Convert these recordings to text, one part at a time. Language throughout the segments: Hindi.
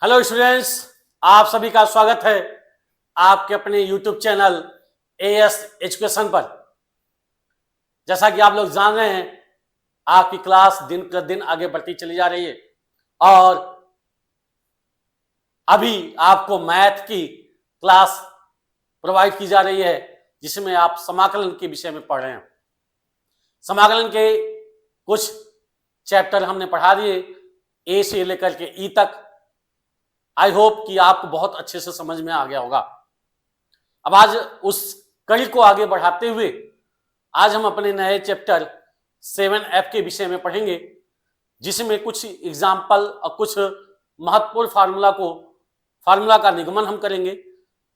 हेलो स्टूडेंट्स, आप सभी का स्वागत है आपके अपने YouTube चैनल एएस एजुकेशन पर। जैसा कि आप लोग जान रहे हैं, आपकी क्लास दिन प्रतिदिन आगे बढ़ती चली जा रही है और अभी आपको मैथ की क्लास प्रोवाइड की जा रही है, जिसमें आप समाकलन के विषय में पढ़ रहे हैं। समाकलन के कुछ चैप्टर हमने पढ़ा दिए, ए से लेकर के ई तक। आई होप कि आपको बहुत अच्छे से समझ में आ गया होगा। अब आज उस कड़ी को आगे बढ़ाते हुए आज हम अपने नए चैप्टर 7F के विषय में पढ़ेंगे, जिसमें कुछ एग्जाम्पल और कुछ महत्वपूर्ण फार्मूला का निगमन हम करेंगे,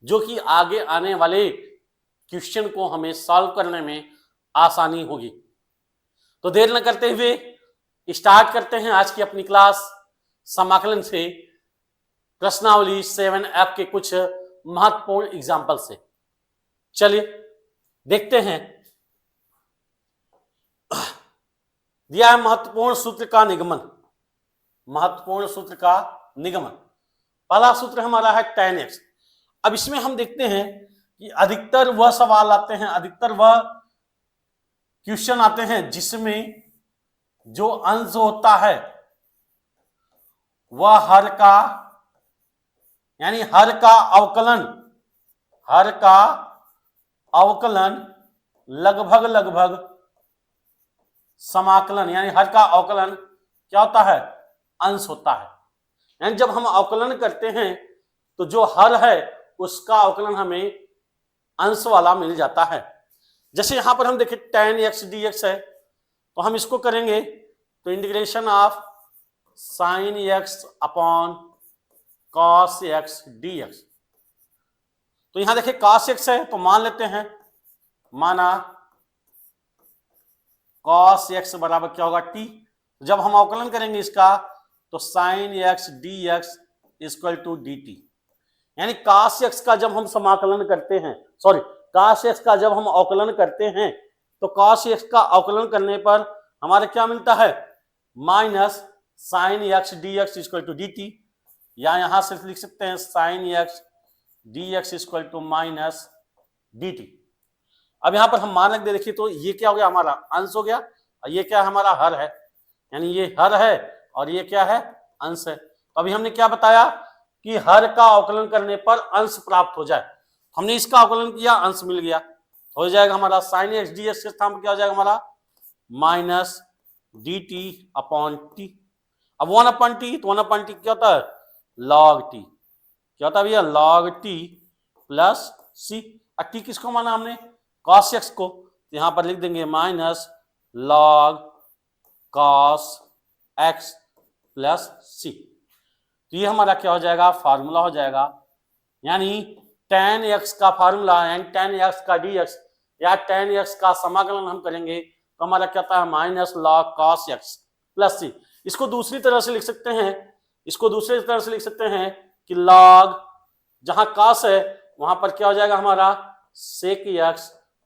जो कि आगे आने वाले क्वेश्चन को हमें सॉल्व करने में आसानी होगी। तो देर न करते हुए स्टार्ट करते हैं आज की अपनी क्लास समाकलन से, प्रश्नावली 7F के कुछ महत्वपूर्ण एग्जाम्पल से। चलिए देखते हैं। दिया है महत्वपूर्ण सूत्र का निगमन। महत्वपूर्ण सूत्र का निगमन, पहला सूत्र हमारा है tan x। अब इसमें हम देखते हैं कि अधिकतर वह सवाल आते हैं, अधिकतर वह क्वेश्चन आते हैं जिसमें जो अंश होता है वह हर का, यानी हर का अवकलन लगभग समाकलन, यानी हर का अवकलन क्या होता है? अंश होता है। यानी जब हम अवकलन करते हैं तो जो हर है उसका अवकलन हमें अंश वाला मिल जाता है। जैसे यहां पर हम देखें tan x dx है, तो हम इसको करेंगे तो integration of sin x upon cos x dx। तो यहां देखिए cos x है, तो मान लेते हैं, माना cos x बराबर क्या होगा? t। जब हम अवकलन करेंगे इसका तो sin x dx equal to dt। यानी cos x का जब हम समाकलन करते हैं, cos x का जब हम अवकलन करते हैं तो cos x का अवकलन करने पर हमारे क्या मिलता है? Minus sin x dx equal to dt, या यहां से लिख सकते हैं sin x dx equal to minus dt। अब यहां पर हम मान रख दे, देखिए तो ये क्या हो गया? हमारा अंश हो गया, और ये क्या हमारा हर है, यानी ये हर है और ये क्या है? अंश है। तो अभी हमने क्या बताया कि हर का अवकलन करने पर अंश प्राप्त हो जाए। हमने इसका अवकलन किया, अंश मिल गया, हो जाएगा हमारा sin x dx के स्थान पर क्या हो जाएगा हमारा? Minus dt upon T. अब 1/t, तो 1/t क्या होता है? log t। क्या होता है भैया? log t plus c। और t किसको माना हमने? cos x को, तो यहां पर लिख देंगे minus log cos x plus c। तो ये हमारा क्या हो जाएगा? फार्मूला हो जाएगा। यानी tan x का फार्मूला, यानी tan x का dx या tan x का समाकलन हम करेंगे तो हमारा क्या आता है? Minus log cos x plus c। इसको दूसरी तरह से लिख सकते हैं, कि log, जहां cos है वहां पर क्या हो जाएगा हमारा? sec x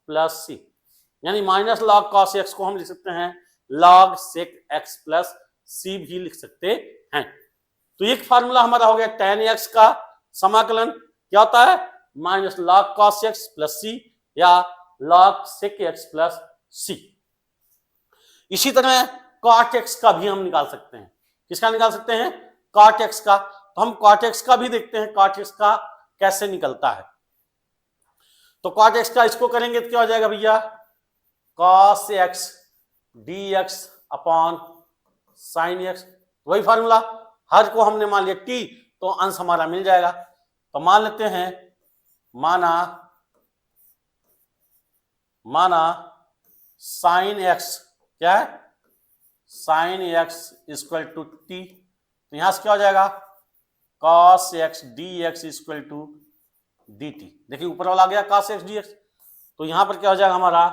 plus c। यानी माइनस log cos x को हम लिख सकते हैं log sec x plus c भी लिख सकते हैं। तो एक फार्मूला हमारा हो गया tan x का समाकलन क्या होता है? Minus log cos x plus c या log sec x plus c। इसी तरह cot x का भी हम निकाल सकते हैं। किसका निकाल सकते हैं? cot x का। तो हम cot x का भी देखते हैं, cot x का कैसे निकलता है। तो cot x का इसको करेंगे तो क्या हो जाएगा भैया? cos x dx upon sin x। वही फार्मूला, हर को हमने मान लिया t, तो अंश हमारा मिल जाएगा। तो मान लेते हैं, माना sin x क्या है? sin x equal to t। तो यहां से क्या हो जाएगा? cos x dx equal to dt। देखिए ऊपर वाला आ गया cos x dx। तो यहां पर क्या हो जाएगा हमारा?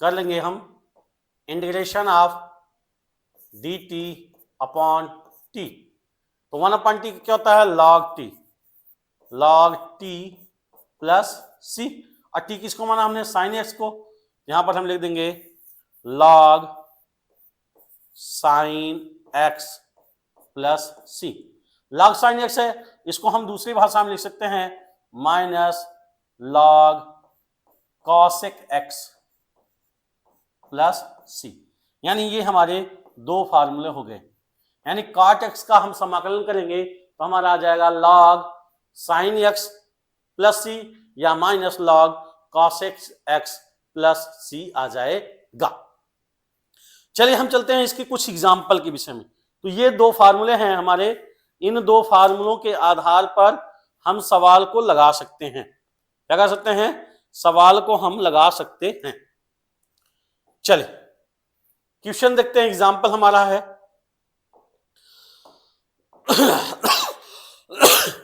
कर लेंगे हम integration of dt upon t। तो 1/t क्या होता है? log t plus c। और t किसको माना हमने? sin x को। यहां पर हम लिख देंगे log sin x plus c। Log sine x है, इसको हम दूसरी भाषा में लिख सकते हैं minus log cosec x plus c. यानी ये हमारे दो फार्मूले हो गए। यानी कॉट एक्स का हम समाकलन करेंगे तो हमारा आ जाएगा log sine x plus c या minus log cosec x plus c आ जाएगा। चलिए हम चलते हैं इसके कुछ एग्जाम्पल के विषय में। तो ये दो फार्मूले हैं हमारे, इन दो फार्मूलों के आधार पर हम सवाल को लगा सकते हैं। क्या कर सकते हैं? सवाल को हम लगा सकते हैं। चलिए क्वेश्चन देखते हैं, एग्जाम्पल हमारा है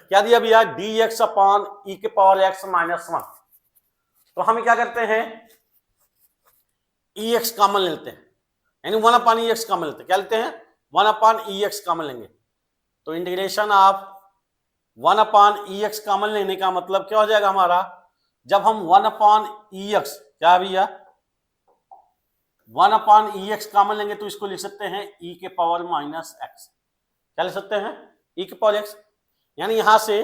क्या दिया भैया, dx अपॉन ई के पावर एक्स माइनस 1। तो हम क्या करते हैं, ex कॉमन लेते हैं, यानी 1 अपॉन ex कॉमन लेते हैं। क्या लेते हैं? 1 अपॉन ex कॉमन लेंगे। तो integration of 1 upon ex common लेने का मतलब क्या हो जाएगा हमारा, जब हम 1 अपॉन ex, क्या भैया 1 अपॉन ex कॉमन लेंगे तो इसको लिख सकते हैं e के पावर माइनस एक्स। क्या लिख सकते हैं? e के पावर x, यानी यहां से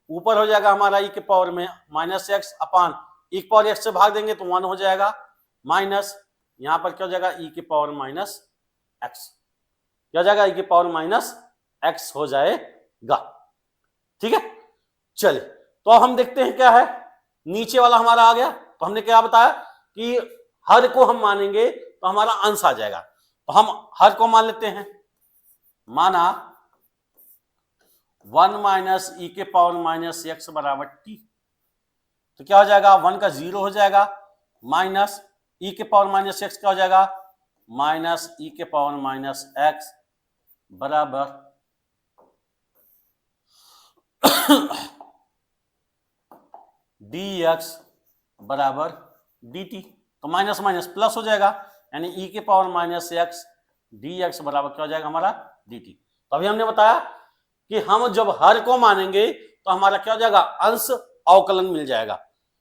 ऊपर हो जाएगा हमारा e के पावर में माइनस एक्स अपॉन e के पावर x से भाग देंगे तो 1 हो जाएगा, माइनस यहां पर क्या हो जाएगा e के पावर माइनस एक्स। क्या हो जाएगा? e के पावर माइनस एक्स हो जाएगा। ठीक है, चलिए तो अब हम देखते हैं क्या है, नीचे वाला हमारा आ गया। तो हमने क्या बताया कि हर को हम मानेंगे तो हमारा अंश आ जाएगा। तो हम हर को मान लेते हैं, माना 1 माइनस ई के पावर माइनस एक्स बराबर टी। तो क्या हो जाएगा, 1 का 0 हो जाएगा, माइनस ई के पावर माइनस एक्स क्या हो जाएगा, माइनस ई के पावर माइनस एक्स बराबर डी एक्स बराबर डी टी। तो माइनस माइनस प्लस हो जाएगा, यानी ई के power minus x D x बराबर क्या हो जाएगा हमारा डी टी। तो अभी हमने बताया कि हम जब हर को मानेंगे तो हमारा क्या हो जाएगा, अंश अवकलन मिल जाएगा,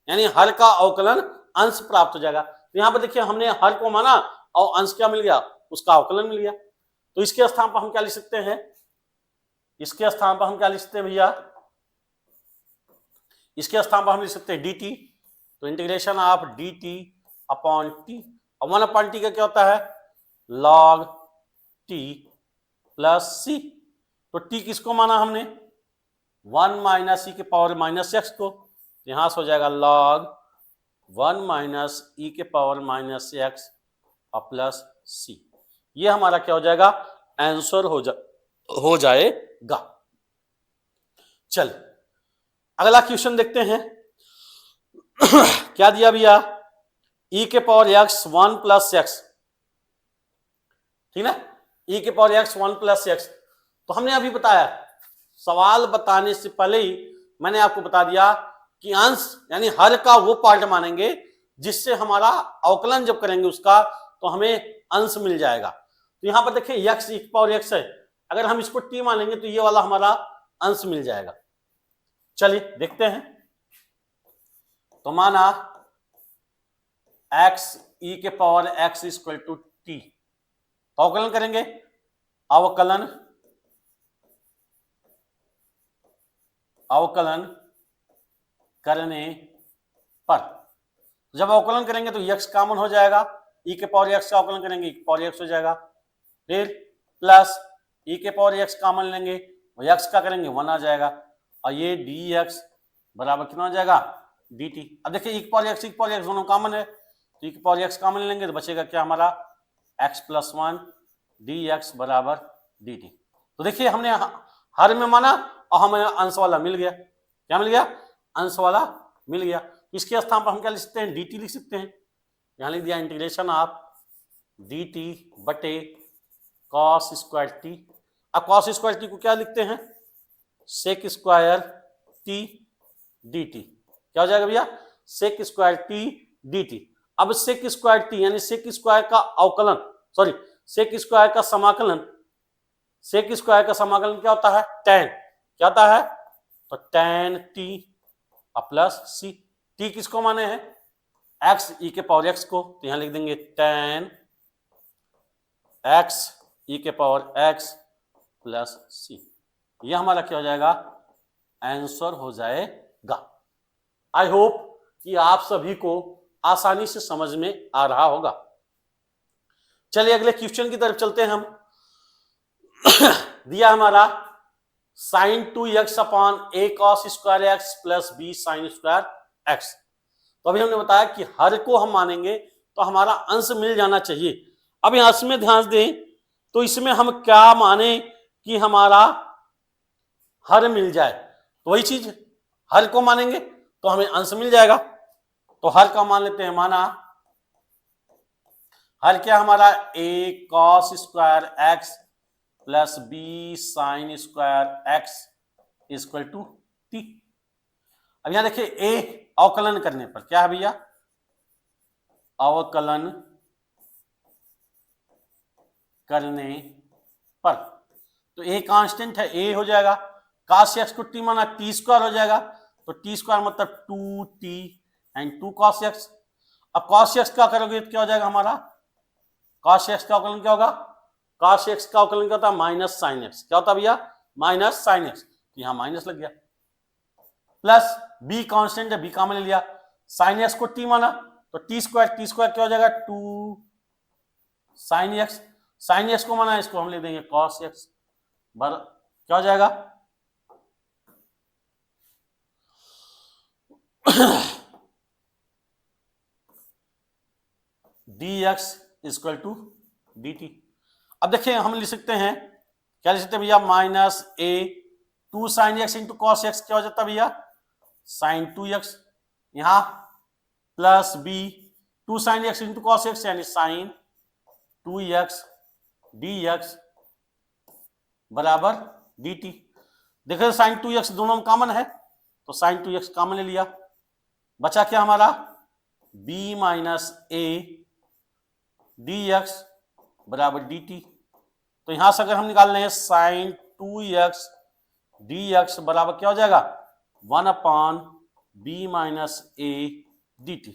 यानी हर का अवकलन अंश प्राप्त हो जाएगा। तो यहां पर देखिए हमने हर को माना और अंश क्या मिल गया, उसका अवकलन मिल गया। तो इसके स्थान पर हम क्या लिख सकते हैं, इसके स्थान पर हम क्या लिख सकते हैं भैया, इसके स्थान पर हम लिख सकते हैं डी टी। तो integration of D T upon T, और 1 अपॉन टी का क्या होता है, लॉग टी प्लस सी। तो टी किसको माना हमने, 1 माइनस ई के पावर माइनस एक्स को, यहां से हो जाएगा लॉग 1 माइनस ई के पावर माइनस एक्स और प्लस सी। ये हमारा क्या हो जाएगा, आंसर हो जाएगा। चल अगला क्वेश्चन देखते हैं क्या दिया भैया, ई के पावर एक्स 1 प्लस एक्स, ठीक ना, ई के पावर एक्स 1 प्लस एक्स। तो हमने अभी बताया, सवाल बताने से पहले ही मैंने आपको बता दिया कि अंश यानी हर का वो पार्ट मानेंगे जिससे हमारा अवकलन जब करेंगे उसका तो हमें अंश मिल जाएगा। तो यहां पर देखिए एक्स ई के पावर एक्स है, अगर हम इसको टी मानेंगे तो ये वाला हमारा अंश मिल जाएगा। चलिए देखते हैं। तो माना एक्स ई के power x equal to t, तो अवकलन करेंगे, अवकलन करने पर जब अवकलन करेंगे तो x कॉमन हो जाएगा, e के पावर x का अवकलन करेंगे e के पावर x हो जाएगा, फिर प्लस e के पावर x कॉमन लेंगे और x का करेंगे 1 आ जाएगा, और ये dx बराबर कितना हो जाएगा dt। अब देखिए e के पावर x दोनों कॉमन है, तो e के पावर x कॉमन लेंगे तो बचेगा क्या हमारा x प्लस 1 dx बराबर dt। तो देखिए हमने हर में माना और हमें अंश वाला मिल गया। क्या मिल गया, अंश वाला मिल गया। इसके स्थान पर हम क्या लिख सकते हैं, dt लिख सकते हैं। यहां लिख दिया इंटीग्रेशन ऑफ dt बटे cos स्क्वायर टी। अब cos स्क्वायर टी को क्या लिखते हैं, सेक स्क्वायर टी dt। क्या हो जाएगा भैया, सेक स्क्वायर टी dt। अब सेक स्क्वायर टी यानी सेक स्क्वायर का अवकलन, सॉरी सेक स्क्वायर का समाकलन, सेक स्क्वायर का समाकलन क्या होता है, tan। क्या होता है, तो tan टी प्लस सी। टी किसको माने हैं, x ई के पावर x को, तो यहां लिख देंगे tan x ई के पावर x प्लस सी। ये हमारा क्या हो जाएगा, आंसर हो जाएगा। आई होप कि आप सभी को आसानी से समझ में आ रहा होगा। चलिए अगले क्वेश्चन की तरफ चलते हैं हम। दिया हमारा sine 2x upon a cos square x plus b sine square x. तो अभी हमने बताया कि हर को हम मानेंगे तो हमारा अंश मिल जाना चाहिए। अब यहां इसमें ध्यान दें तो इसमें हम क्या माने कि हमारा हर मिल जाए, तो वही चीज हर को मानेंगे तो हमें अंश मिल जाएगा। तो हर का मान लेते हैं, माना हर क्या हमारा a cos square x plus b sine square x equal to t. अब यहां देखिए a अवकलन करने पर क्या है भैया, अवकलन करने पर तो a कांस्टेंट है, a हो जाएगा, cos x को t माना t स्क्वायर हो जाएगा, तो t स्क्वायर मतलब 2t एंड 2 cos x। अब cos x का करोगे तो क्या हो जाएगा हमारा, cos x का अवकलन क्या होगा, cos x का अवकलन क्या होता है, माइनस साइन एक्स। क्या होता है भैया, माइनस साइन एक्स। यहां माइनस लग गया, प्लस b कांस्टेंट है, b का मैंने लिया, साइन एक्स को t माना तो t स्क्वायर क्या हो जाएगा 2 साइन एक्स। साइन एक्स को माना इसको हम ले देंगे cos x, क्या हो जाएगा dx इक्वल टू dt। अब देखिए हम लिख सकते हैं, क्या लिख सकते हैं भैया, minus a 2 sine x into cos x क्या हो जाता है भैया, साइन 2x, यहां plus b 2 sine x into cos x यानी साइन 2x dx बराबर dt। देखिए साइन 2x दोनों में कॉमन है तो साइन 2x कॉमन ले लिया, बचा क्या हमारा b माइनस a dx बराबर dt। तो यहां से अगर हम निकाल रहे हैं साइन 2x dx बराबर क्या हो जाएगा 1 upon b minus a dt।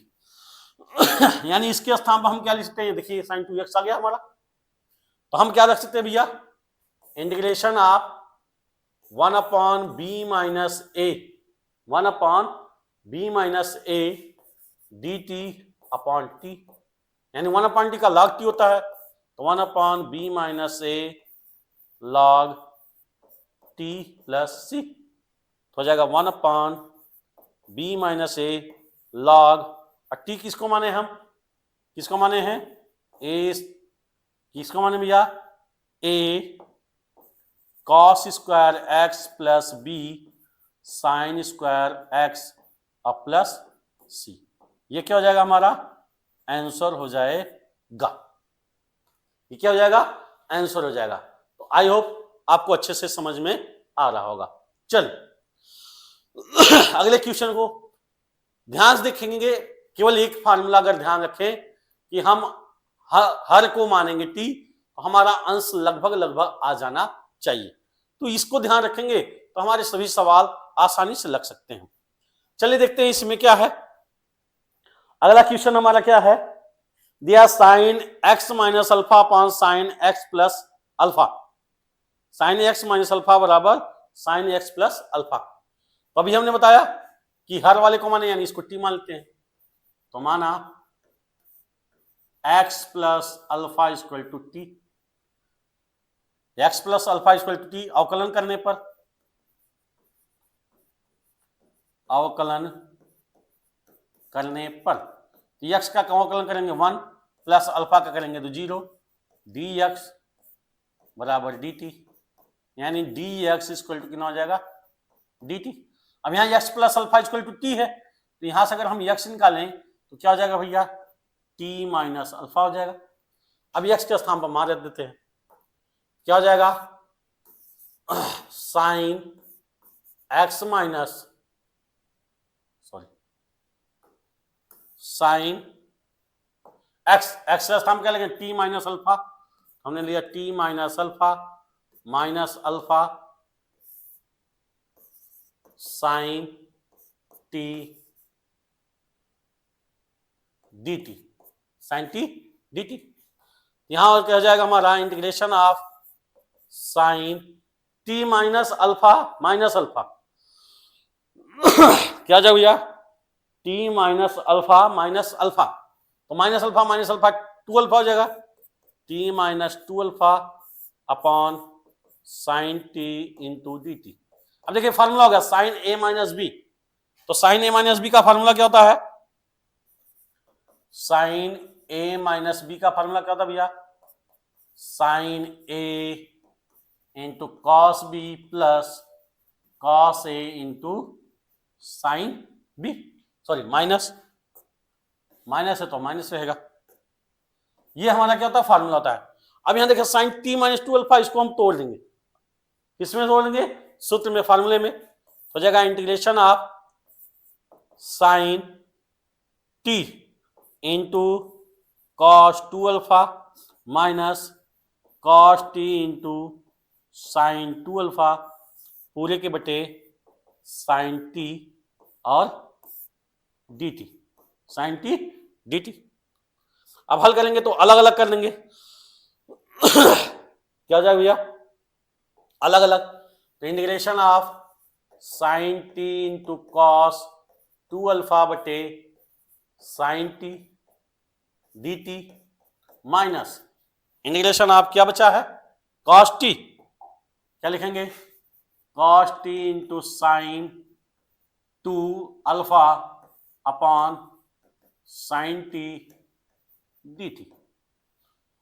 यानी इसके स्थान पर हम क्या लिख सकते हैं, देखिए साइन 2x आ गया हमारा, तो हम क्या रख सकते हैं भैया, integration of 1 upon b minus a 1 upon b minus a dt upon t, यानी 1 अपॉन टी का लॉग टी होता है, तो 1 upon b minus a log t plus c हो जाएगा 1 upon b minus a log, और t किसको माने हम, किसको माने हैं, a किसको माने भैया, a cos square x plus b sine square x और प्लस c। ये क्या हो जाएगा हमारा आंसर हो जाएगा, ये क्या हो जाएगा आंसर हो जाएगा। तो आई होप आपको अच्छे से समझ में आ रहा होगा। चल अगले क्वेश्चन को ध्यान से देखेंगे, केवल एक फार्मूला अगर ध्यान रखें कि हम हर को मानेंगे t तो हमारा अंश लगभग लगभग आ जाना चाहिए, तो इसको ध्यान रखेंगे तो हमारे सभी सवाल आसानी से लग सकते हैं। चलिए देखते हैं इसमें क्या है। अगला क्वेश्चन हमारा क्या है, दिया sine x minus alpha upon sine x plus alpha, sine x minus alpha बराबर साइन x प्लस अल्फा। तो अभी हमने बताया कि हर वाले को माने यानी इसको t मान लेते हैं, तो माना x plus alpha equal to t, x plus alpha equal to t, अवकलन करने पर, अवकलन करने पर x का अवकलन करेंगे 1 प्लस अल्फा का करेंगे तो 0, dx बराबर dt, यानी dx इक्वल टू कितना हो जाएगा dt। अब यहाँ x plus alpha equal to t है, तो यहां से अगर हम x निकालें तो क्या हो जाएगा भैया, t माइनस अल्फा हो जाएगा। अब x के स्थान पर मान रख देते हैं, क्या हो जाएगा sine x minus sine x, x का स्थान क्या लेंगे t माइनस अल्फा, हमने लिया t minus alpha minus alpha sine t dt, sine t dt। यहां और क्या हो जाएगा हमारा integration of sine t t minus alpha minus alpha क्या जाए भैया, टी माइनस अल्फा, तो माइनस अल्फा 2 अल्फा हो जाएगा, t minus 2 alpha upon sine t into d t. अब देखिए फार्मूला हो गया साइन ए माइनस बी, तो साइन ए माइनस बी का फार्मूला क्या होता है, साइन ए माइनस बी का फार्मूला क्या होता है भैया, sine a into cos b plus cos a into sine b, sorry minus है तो माइनस रहेगा, ये हमारा क्या होता है फार्मूला होता है। अब यहां देखिए साइन टी माइनस 2 अल्फा, इसको हम तोड़ देंगे, किसमें तोड़ देंगे, सूत्र में, फार्मूले में, हो जाएगा integration of sine t into cos 2 alpha minus cos t into sine 2 alpha पूरे के बटे साइन टी और d t, sine t d t. अब हल करेंगे तो अलग अलग कर लेंगे क्या हो जाएगा भैया, अलग अलग, तो integration of sine t into cos 2 alpha बटे sine t d t minus integration of क्या बचा है, कॉस टी, क्या लिखेंगे, cos t into sine 2 alpha upon sine t d t.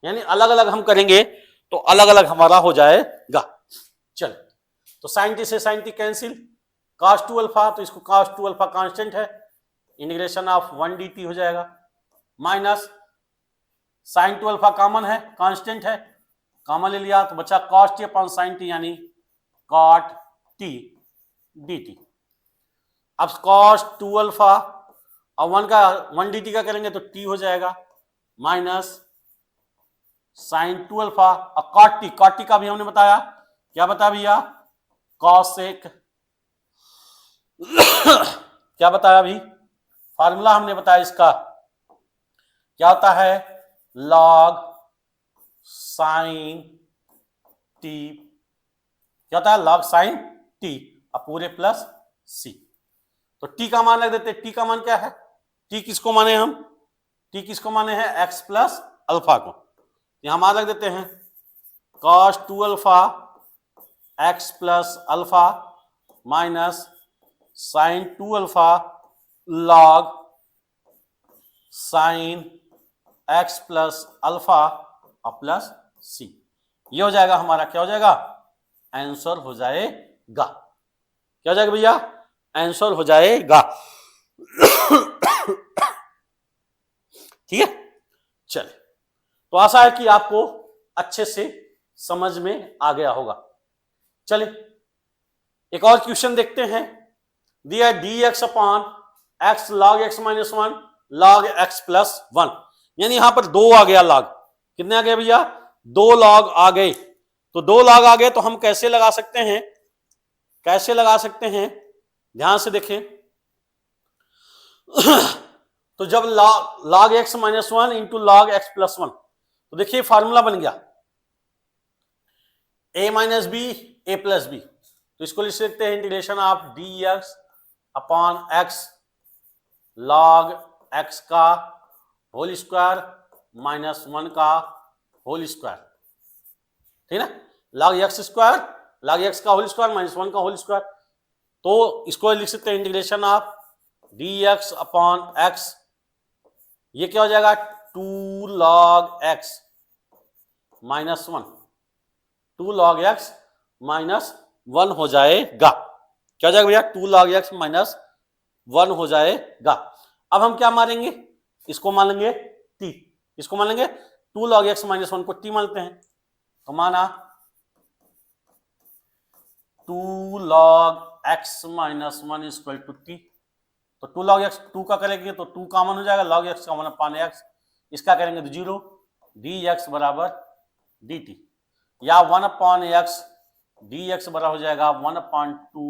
यानी अलग अलग हम करेंगे तो अलग अलग हमारा हो जाएगा। चलो, तो साइन टी से sine t cancel, cos 2 alpha, तो इसको कॉस 2 अल्फा कांस्टेंट है, इंटीग्रेशन ऑफ 1 डी टी हो जाएगा, माइनस साइन 2 अल्फा कॉमन है, कांस्टेंट है, कॉमन ले लिया तो बचा cos t upon sine t यानी कॉट टी डी टी। अब कॉस 2 अल्फा और 1 डी टी का करेंगे तो टी हो जाएगा, माइनस साइन 2 अल्फा और कॉट टी का भी हमने बताया, क्या बताया भैया, कॉसेक क्या बताया अभी, फार्मूला हमने बताया इसका क्या होता है, लॉग साइन टी, क्या होता है, लॉग साइन टी और पूरे प्लस सी। तो टी का मान रख देते, टी का मान क्या है, टी किसको माने हम, टी किसको माने हैं, एक्स प्लस अल्फा को, यहां मान रख देते हैं cos 2 alpha x plus alpha minus sine 2 alpha log sine x plus alpha और प्लस सी। ये हो जाएगा हमारा, क्या हो जाएगा, आंसर हो जाएगा, क्या हो जाएगा भैया, आंसर हो जाएगा ठीक है। चलिए, तो आशा है कि आपको अच्छे से समझ में आ गया होगा। चलिए एक और क्वेश्चन देखते हैं, दिया D x upon x log x minus 1 log x plus 1, यानी यहां पर 2 आ गया लॉग, कितने आ गए भैया, 2 लॉग आ गए, तो 2 लॉग आ गए तो हम कैसे लगा सकते हैं, कैसे लगा सकते हैं, ध्यान से देखें तो जब log x minus 1 into log x plus 1, तो देखिए फार्मूला बन गया a minus b a plus b, तो इसको लिख सकते हैं integration of d x upon x log x का होल स्क्वायर माइनस 1 का होल स्क्वायर, ठीक है ना, log x square, log x का होल स्क्वायर माइनस 1 का होल स्क्वायर, तो इसको लिख सकते हैं integration of d x upon x, ये क्या हो जाएगा 2 log x minus 1, 2 log x minus 1 हो जाएगा, क्या हो जाएगा भैया, 2 log x माइनस 1 हो जाएगा। अब हम क्या मानेंगे, इसको मान लेंगे t, इसको मान लेंगे 2 log x माइनस 1 को t मानते हैं, तो माना 2 log x माइनस 1 इक्वल टू t, तो 2 log x 2 का करेंगे तो 2 कॉमन हो जाएगा, log x common upon x, इसका करेंगे तो 0, dx बराबर dt, या 1 अपॉन x dx बराबर हो जाएगा 1 अपॉन 2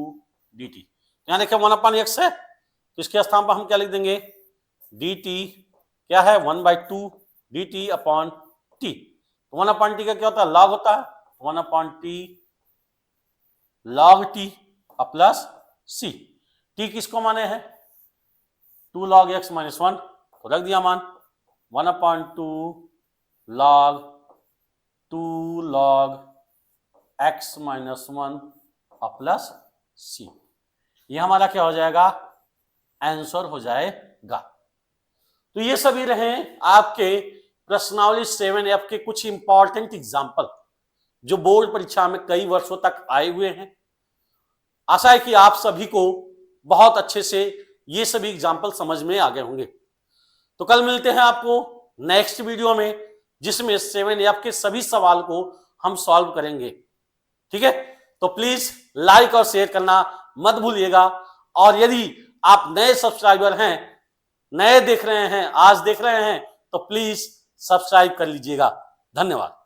dt। यहां देखिए 1 अपॉन x है तो इसके स्थान पर हम क्या लिख देंगे, dt क्या है 1/2 dt upon t, 1 upon t का क्या होता है, log होता है, 1 upon t log t plus c। t किसको माने हैं 2 log x माइनस 1, तो रख दिया मान 1/2 log 2 log x माइनस 1 प्लस c। ये हमारा क्या हो जाएगा आंसर हो जाएगा। तो ये सभी रहे आपके प्रश्नावली 7F के कुछ इंपॉर्टेंट एग्जाम्पल जो बोर्ड परीक्षा में कई वर्षों तक आए हुए हैं। आशा है कि आप सभी को बहुत अच्छे से ये सभी एग्जाम्पल समझ में आ गए होंगे। तो कल मिलते हैं आपको नेक्स्ट वीडियो में जिसमें 7F के सभी सवाल को हम सॉल्व करेंगे। ठीक है, तो प्लीज लाइक और शेयर करना मत भूलिएगा। और यदि आप नए सब्सक्राइबर हैं, नए देख रहे हैं, आज देख रहे हैं, तो प्लीज सब्सक्राइब कर लीजिएगा। धन्यवाद।